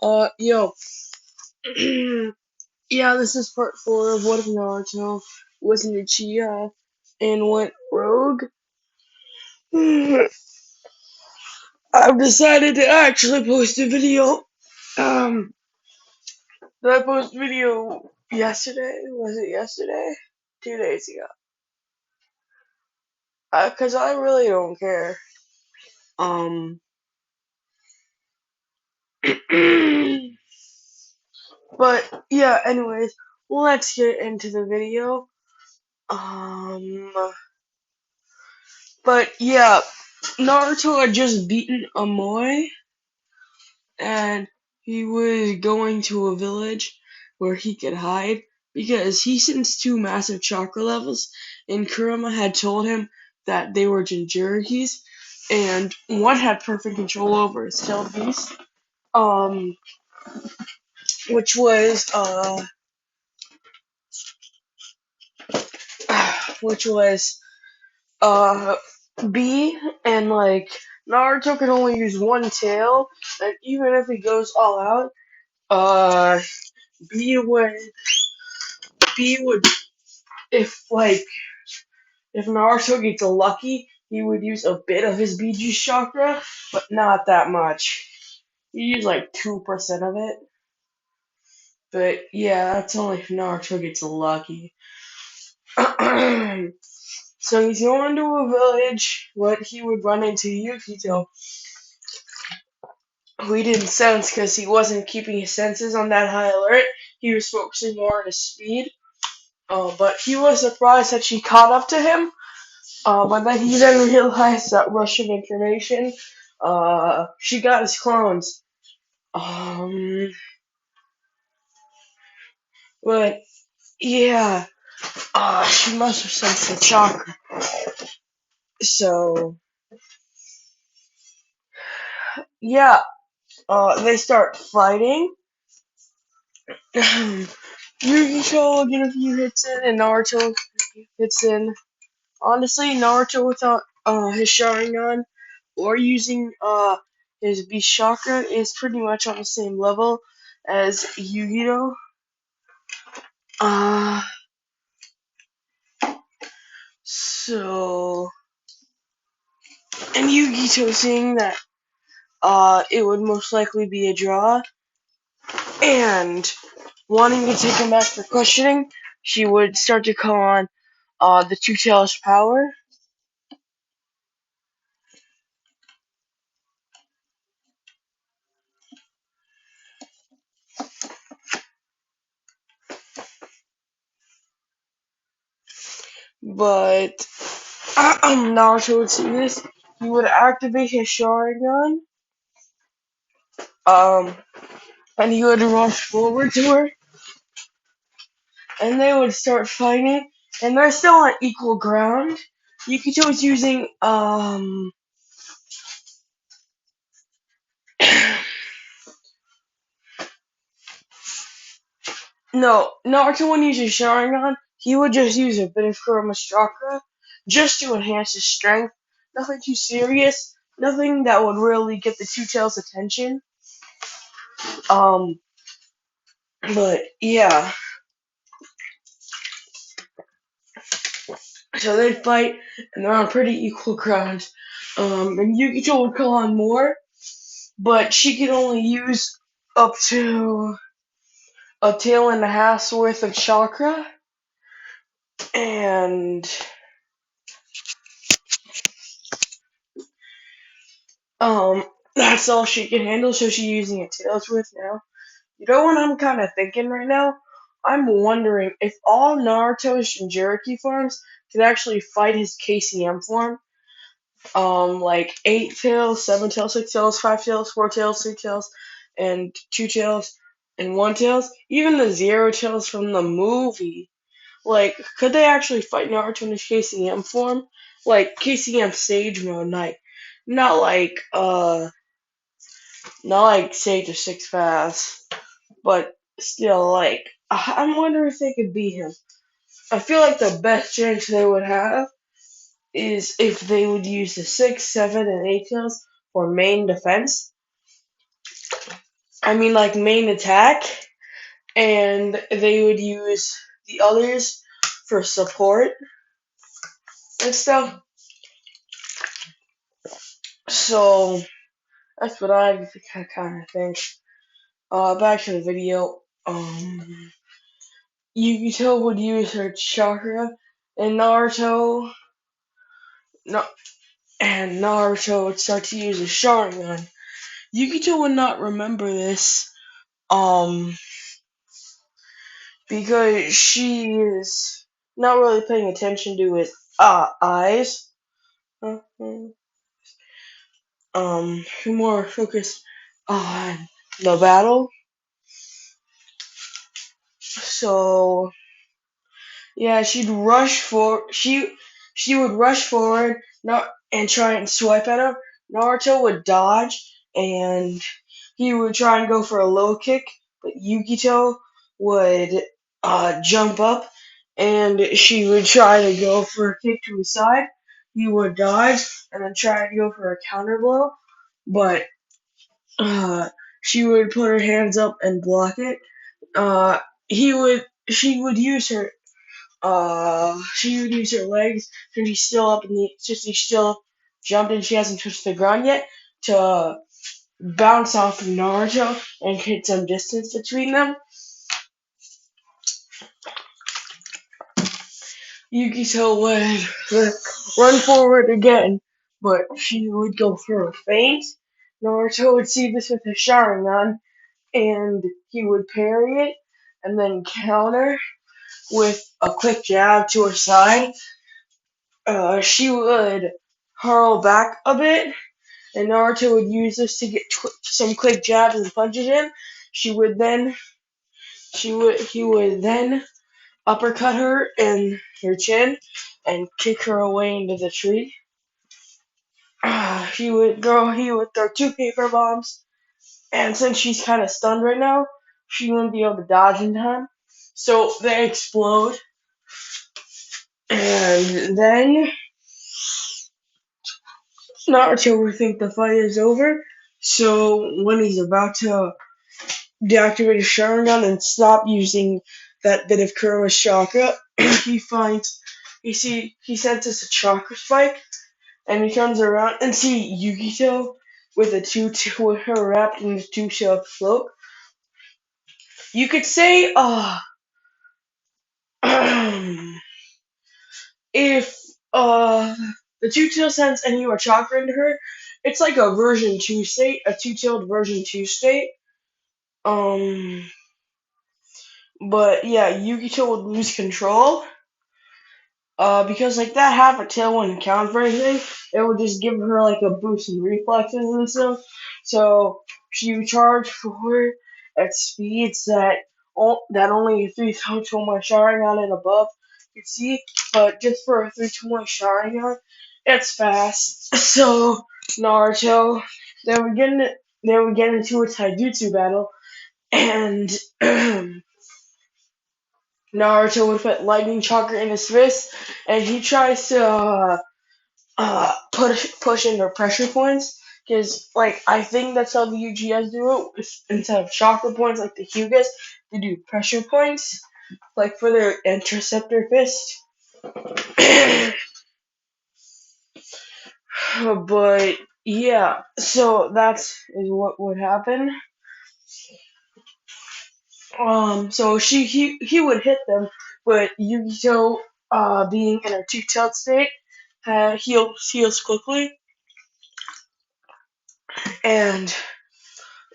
Yo. Yeah, this is part 4 of What If Naruto was an uchiha and went rogue. I've decided to actually post a video. Um, did I post a video yesterday? Was it yesterday? 2 days ago. Cause I really don't care. Um, but yeah, anyways, let's get into the video. Um, but yeah, Naruto had just beaten Amoy, and he was going to a village where he could hide because he sensed two massive chakra levels, and Kurama had told him that they were Jinchurikis, and one had perfect control over his tailed beast, um, which was which was uh B, and like Naruto can only use one tail, and even if he goes all out, uh B would B would if Naruto gets lucky, he would use a bit of his Biju chakra, but not that much. He used like 2% of it. But yeah, that's only if Naruto gets lucky. So he's going to a village, but he would run into Yukito, who he didn't sense because he wasn't keeping his senses on that high alert. He was focusing more on his speed. But he was surprised that she caught up to him. But then he then realized that rush of information. She got his clones. Um, but yeah, she must have sensed the chakra. So yeah, they start fighting. Yukito will get a few hits in, and Naruto hits in. Honestly, Naruto without his Sharingan or using his Beast Chakra is pretty much on the same level as Yukito. Uh, so and Yukito seeing that it would most likely be a draw, and wanting to take him back for questioning, she would start to call on the Two Tails power. But Naruto would see this. He would activate his Sharingan, um, and he would rush forward to her, and they would start fighting, and they're still on equal ground. Yukito's using, no, Naruto wouldn't use his Sharingan, he would just use a bit of Kurama's chakra, just to enhance his strength. Nothing too serious, nothing that would really get the Two Tails' attention. Um, but yeah. So they fight, and they're on pretty equal ground. And Yukito would call on more, but she could only use up to a tail and a half's worth of chakra, and that's all she can handle. So she's using a tail's worth now. You know what I'm kind of thinking right now? I'm wondering if all Naruto's Jinchuriki forms could actually fight his KCM form. Like 8 tails, 7 tails, 6 tails, 5 tails, 4 tails, 3 tails, and 2 tails, and 1 tails. Even the 0 tails from the movie. Like, could they actually fight Naruto in his KCM form? Like KCM Sage Mode night. Not like not like Sage of Six Paths. But still, like, I'm wondering if they could beat him. I feel like the best chance they would have is if they would use the 6, 7, and 8 tails for main defense. I mean, like main attack, and they would use the others for support and stuff. So that's what I kind of think. Back to the video. Yukito would use her chakra, and no, Naruto would start to use his Sharingan. Yukito would not remember this, um, because she is not really paying attention to his eyes. More focused on the battle. So yeah, she would rush forward and try and swipe at him. Naruto would dodge and he would try and go for a low kick, but Yukito would jump up and she would try to go for a kick to his side. He would dodge and then try to go for a counter blow, but uh, she would put her hands up and block it. Uh, she would use her legs since she's still since she's still jumped and she hasn't touched the ground yet to bounce off of Naruto and hit some distance between them. Yukito would run forward again, but she would go for a feint. Naruto would see this with his Sharingan, and he would parry it and then counter with a quick jab to her side. She would hurl back a bit, and Naruto would use this to get some quick jabs and punches in. She would then he would then uppercut her in her chin and kick her away into the tree. He would throw two paper bombs, and since she's kind of stunned right now, she wouldn't be able to dodge in time. So they explode, and then Naruto would think the fight is over. So when he's about to deactivate his Sharingan and stop using that bit of Kuroma's chakra, he senses a chakra spike, and he turns around and see Yukito with with her wrapped in a two-tailed cloak. You could say, if the two-tail sends any more chakra into her, it's like a version 2 state, a two-tailed version 2 state. Um, but yeah, Yukito would lose control. Because like that half a tail wouldn't count for anything. It would just give her like a boost in reflexes and stuff. So she would charge forward at speeds that only a 3-to-1 Sharingan and above could see. But just for a 3-to-1 Sharingan, it's fast. So Naruto, they would get into a taijutsu battle, and Naruto would put lightning chakra in his fist, and he tries to push into pressure points. Because, like, I think that's how the UGS do it. Instead of chakra points like the Hyugas, they do pressure points, like for their interceptor fist. But yeah, so that's what would happen. So he would hit them, but Yukito, being in a two-tailed state, heals quickly, and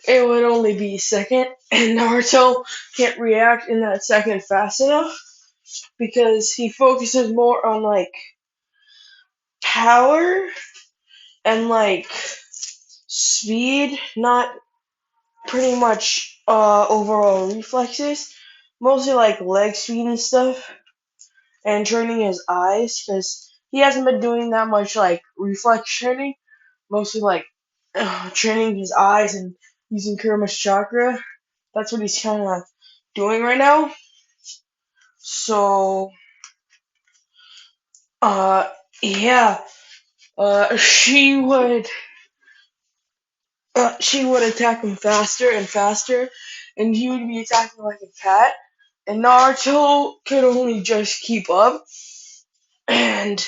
it would only be a second, and Naruto can't react in that second fast enough because he focuses more on like power and like speed, not pretty much overall reflexes, mostly like leg speed and stuff, and training his eyes because he hasn't been doing that much like reflex training, mostly like training his eyes and using Kuroma's chakra. That's what he's kind of doing right now. So, uh, yeah, she would, she would attack him faster and faster, and he would be attacking like a cat. And Naruto could only just keep up, and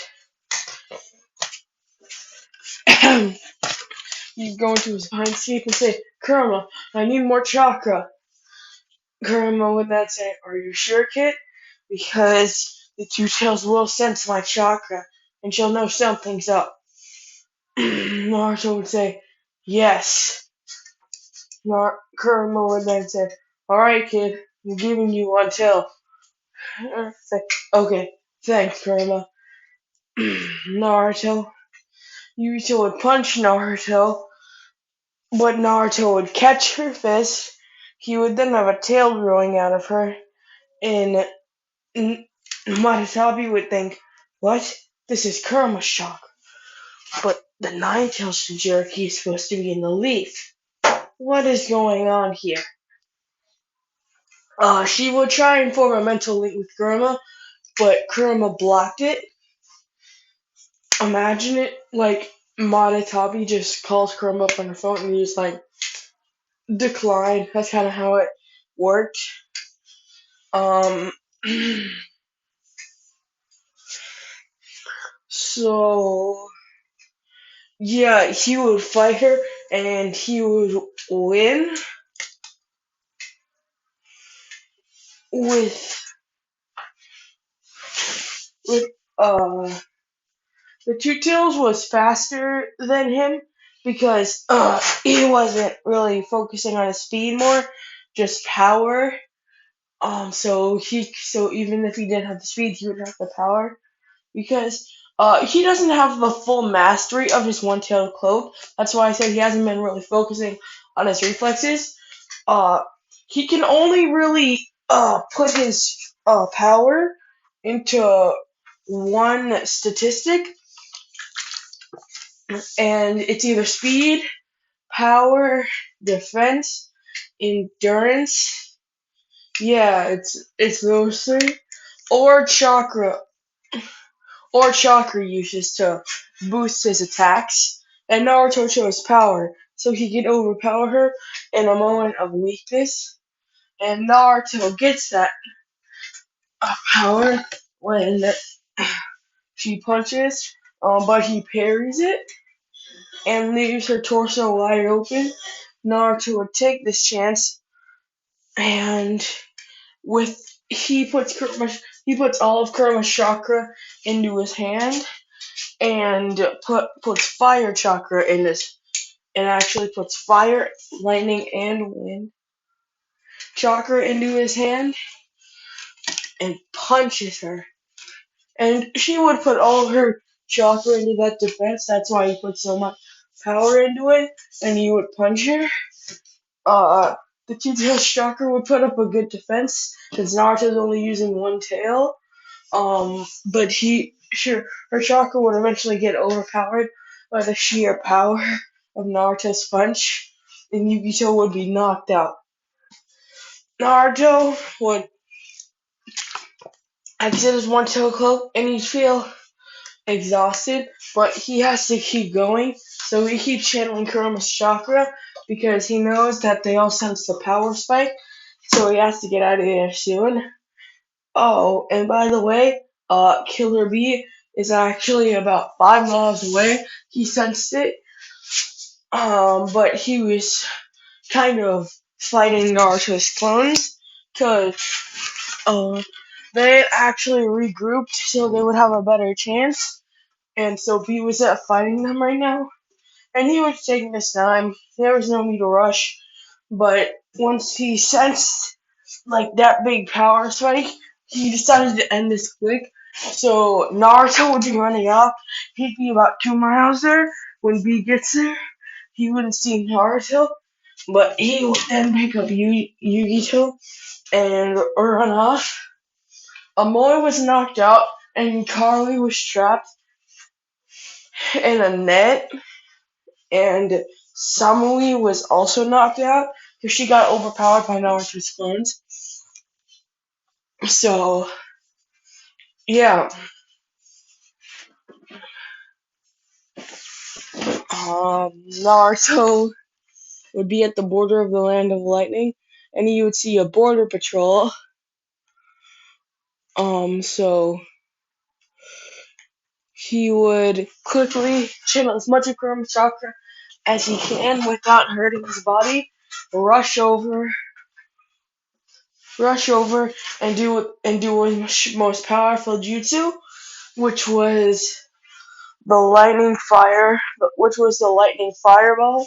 he'd go into his mind state and say, Kurama, I need more chakra. Kurama would then say, are you sure, kid? Because the two tails will sense my chakra, and she'll know something's up. Naruto would say, yes. Kurama would then say, alright, kid, I'm giving you one tail. Say, okay, thanks, Kurama. Naruto. Yuto would punch Naruto, but Naruto would catch her fist. He would then have a tail growing out of her, and Matatabi would think, what? This is Kurama shock. But the Nine-Tails Jinchuriki is supposed to be in the leaf. What is going on here? She would try and form a mental link with Kurama, but Kurama blocked it. Imagine it like Matatabi just calls Kurama up on the phone and he's like, decline. That's kind of how it worked. Um, so yeah, he would fight her and he would win with with uh the Two Tails was faster than him because he wasn't really focusing on his speed more, just power. So even if he didn't have the speed, he would have the power because he doesn't have the full mastery of his one-tailed cloak. That's why I said he hasn't been really focusing on his reflexes. Uh, he can only really put his power into one statistic, and it's either speed, power, defense, endurance. Yeah, it's those three, or chakra, or chakra uses to boost his attacks. And Naruto chose power, so he can overpower her in a moment of weakness. And Naruto gets that power when she punches, but he parries it and leaves her torso wide open. Naruto would take this chance, and with he puts all of Kurama's chakra into his hand, and puts fire chakra in this, and actually puts fire, lightning, and wind chakra into his hand, and punches her. And she would put all her chakra into that defense. That's why he put so much power into it, and he would punch her. The two tails chakra would put up a good defense because Naruto's only using one tail. But her chakra would eventually get overpowered by the sheer power of Naruto's punch, and Yugito would be knocked out. Naruto would exit his one tail cloak, and he'd feel exhausted, but he has to keep going, so he keeps channeling Kurama's chakra because he knows that they all sense the power spike, so he has to get out of there soon. Oh, and by the way, Killer Bee is actually about 5 miles away. He sensed it, but he was kind of fighting Naruto's clones, cause they actually regrouped so they would have a better chance, and so Bee was fighting them right now, and he was taking his time. There was no need to rush, but once he sensed like that big power spike, he decided to end this quick. So Naruto would be running off. He'd be about 2 miles there. When B gets there, he wouldn't see Naruto, but he would then pick up Yugito and run off. Amoy was knocked out, and Carly was trapped in a net, and Samui was also knocked out because she got overpowered by Naruto's clones. So, yeah. Naruto would be at the border of the land of lightning, and he would see a border patrol. So he would quickly channel as much Akuma chakra as he can without hurting his body, rush over, and do his most powerful jutsu, which was the lightning fire, which was the lightning fireball.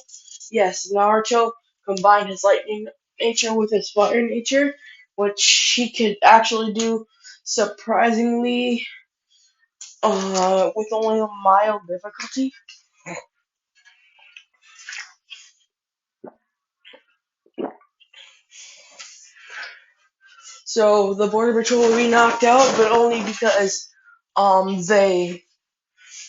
Yes, Naruto combined his lightning nature with his fire nature, which he could actually do surprisingly with only a mild difficulty. So the border patrol would be knocked out, but only because they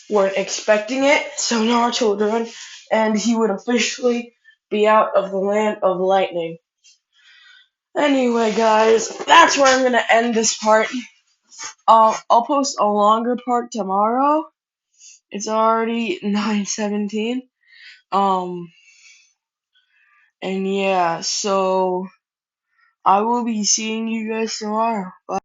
weren't expecting it. So Naruto would run, and he would officially be out of the land of lightning. Anyway, guys, that's where I'm gonna end this part. I'll post a longer part tomorrow. It's already 9:17. Um, and yeah, so I will be seeing you guys tomorrow. Bye.